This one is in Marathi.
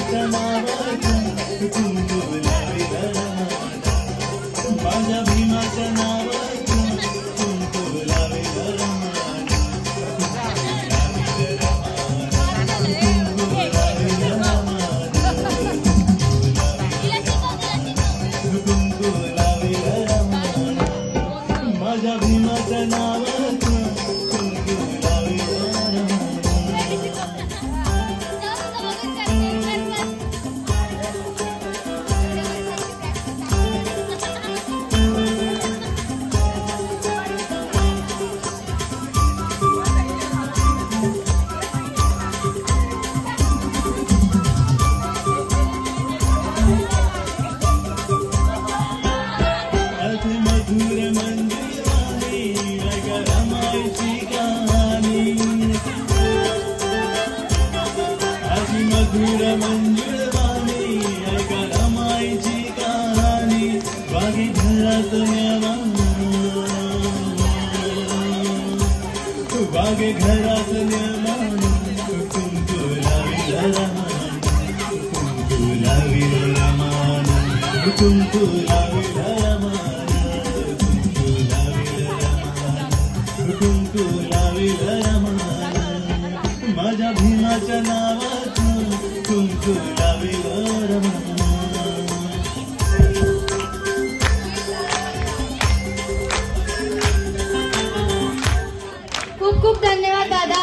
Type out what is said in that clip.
भीमाच्या नावातून कुंकू लाविल रमाना, माझ्या भीमाच्या नावातून कुंकू लाविल रमाना, कुंकू लाविल रमाना, कुंकू लाविल रमाना, माझ्या भीमाच्या नावातून कुंकू लाविल रमाना. मधुर मंदिराने ऐक रमाईची कहाणी, अशी मधुर मंजुळवाणी ऐक रमाईची कहाणी, बागी घरात बागे घरात कुंकू लाविल रमाना, कुंकू लाविल रमाना, कुंकू लाविल रमाना, कुंकू लाविल रमाना, माझ्या भीमाच्या नावातून कुंकू लाविल रमाना. खूप खूप धन्यवाद दादा.